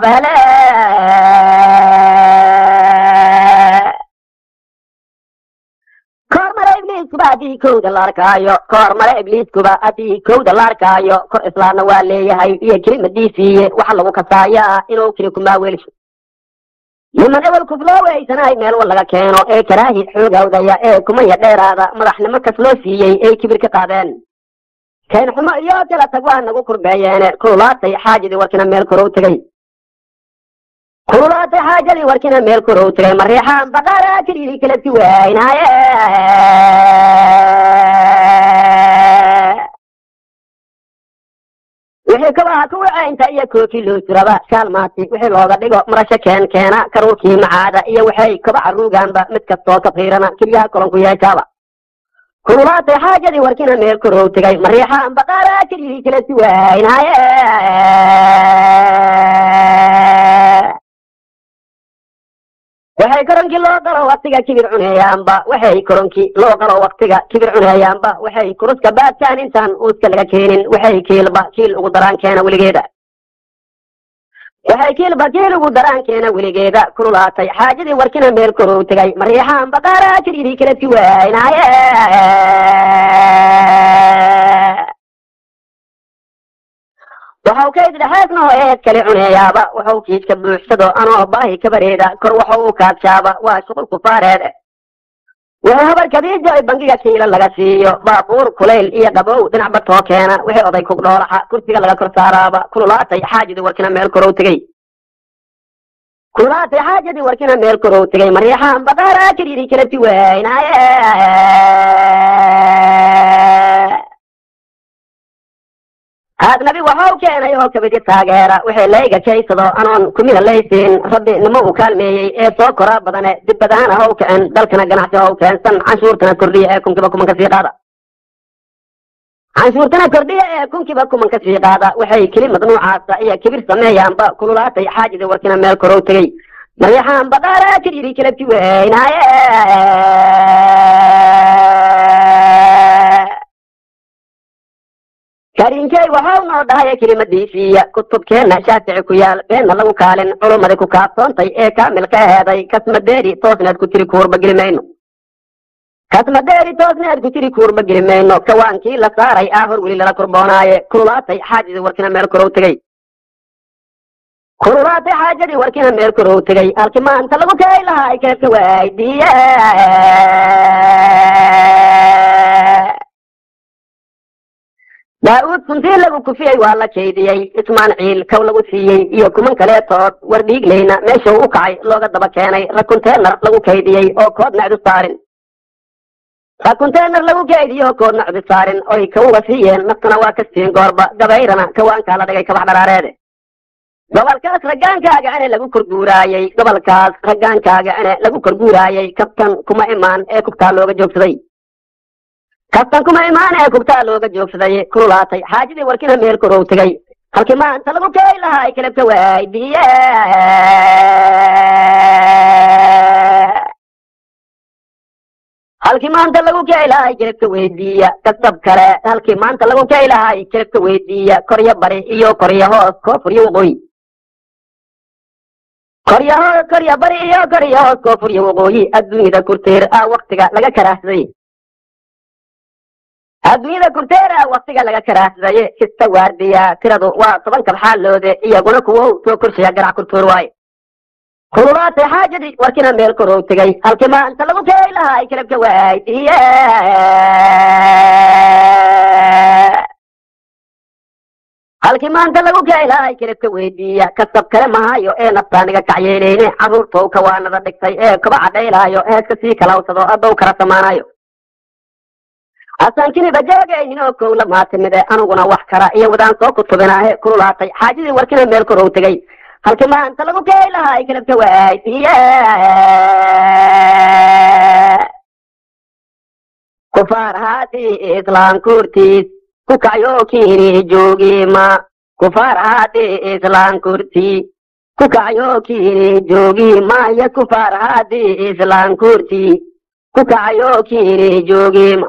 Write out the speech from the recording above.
yaabale kormare ibliiskuba haddii kowda la arkaayo kormare ibliiskuba haddii kowda la arkaayo kor islaamna waa leeyahay iyo kelimadiisiiye waxa lagu kasaayaa inuu keli kumaaweelsho niman ewel kufloo weysanahay meel wal laga keeno ee karaahi xoogawdaya ee kumaya dheeraada madaxnimo kas loo siiyey ay kibir ka qaadeen keen xumo iyo kala tag waa nagu kurbeeyeene kululaatay xaajadii warkina meel korow tegay kululaatay xaajadii warkina meel korow tegay mariixaan baqaara keliidii kala si waynaaye wixii kabaha kuwacaynta iyo koofi loo jiraba shaalmaati wixii looga dhigo marasho keena karuurkii macaada iyo waxay kabaca ruugaanba mid kastoo kafiirana keliyaha kolonku yeeshaaba kululaatay xaajadii warkina meel korow tegay mariixaan baqaara keliidii kala si waynaaye waxay koronkii loo qalo waqtiga kibir cuneeyaanba waxay koronkii loo qalo waqtiga kibir cuneeyaanba waxay kuruska baadkaan intaan uuska laga keenin waxay kiil ugu daraan keena weligeeda waxay kiil ugu daraan keena weligeeda kululaatay xaajadii warkina meel korow tegay mariixaan baqaara keliidii kala si waynaaye waxau kayd dhexaasnoo eed kale cuneeyaaba waxau kiiska buuxsado anoo baahi kabareeda kor waxa uu kaadshaaba waa shuqul kufaareed wixii habar kadiijo ay bangiga kiila laga siiyo baabuur kulayl iyo qabow dhinacba too keena wixii oday kug dhoolaxa kursiga laga kor saaraaba kululaatay xaajadii warkina meel korow tegey kululaatay xaajadii warkina meel korow tegay mariixaan baqaara keliidii kala si waynaaye haad nabi waxau keenay oo kabidi taageera wixii layga jaysado anoon kumida laysiin rabbi nimo uu kaalmeeyey ee soo koraa badane dib badahana how kicin dalkana ganacsi how keensan canshuurtana kordhiya ee kunkiiba kuman ka sii qaada canshuurtana kordhiya ee kunkiiba kuman ka sii qaada waxay kelimad nuucaasa iyo kibir sameeyaanba kululaatay xaajadii warkina meel korow tegey mariixaan baqaara keliidii kala si waynaaye kariinkey waxau noo dhahay kelimadiisiiya kutubkeenna shaafici ku yaal beenna lagu kaalin culummadi ku kaabsoontay ee kaamilka aheeday kasmadeeri toosneed ku tiri kuurba geli mayno kasmadeeri toosneed ku tiri kuurba geli mayno kawaankii la saaray hor weli lala kurboonaaye kululaatay xaajadii warkina meel korow tegey kululaatay xaajadii warkina meel korow tegey halkii maanta lagu kay lahay keebka waydiiye daa'uud kuntii lagu kufiyey waa la jeydiyey ismaanciil kow lagu siiyey iyo kuman kaleetood war dhiigleyna meeshuu u kacay looga daba keenay rakunteenar lagu kaydiyey oo koodna cidi saarin rakunteenar lagu kaydiyey oo koodna cidi saarin oy kawuga siiyeen naftana waa ka siin goorba gabayrana kawaankaa la dhigay kabax dharaareede gobolkaas raggaankaaga ine lagu korguuraayey gobolkaas raggaankaaga ine lagu korguuraayey kabtan kuma imaan ee kubtaa looga joogsaday kabtan kuma imaan ee kubtaa looga joogsaday kululaatay xaajadii warkina meel korow tegay halkii maanta lagu kay lahay kelebka waydiiye halkii maanta lagu kay lahay kelebka weydiiya kasab kale halkii maanta lagu kay lahay kelebka weydiiya koryo bari iyo koryo hoos koonfuryo waqooyi koryo bari iyo koryo hoos koonfuryo waqooyi adduunyada kurteer waqtiga laga karaahsaday adduunyada kurteera waqtiga laga karaahsadaye kista waardiya tiradu waa 10 kabxaaloode iyaguna kuwow soo korshiya garac kurtoor waaye kululaatay xaajadii warkina meel korow tegay halkii maanta lagu kay lahay kelebka waydiiye halkii maanta lagu kay lahay kelebka weydiiya kasab kale mahayo ee naftaaniga kacyeeleyne carruurtow kawaanada dhigtay ee kabaca dhaylaayo heeska sii kalawsado addow kala samaanayo asaankini bajaagaynin oo kow la maatimide aniguna wax kara iyo wadaan soo kutubinaahe kululaatay xaajadii warkina meel korow tegay halkii maanta lagu kay lahay kelebka waydiiye kufaar haddii islaam kurtiis ku kacyo kiini joogima kufaar haddii islaam kurtii ku kacyo kiini joogima iyo kufaar haddii islaam kurtii ku kacyo kiini joogima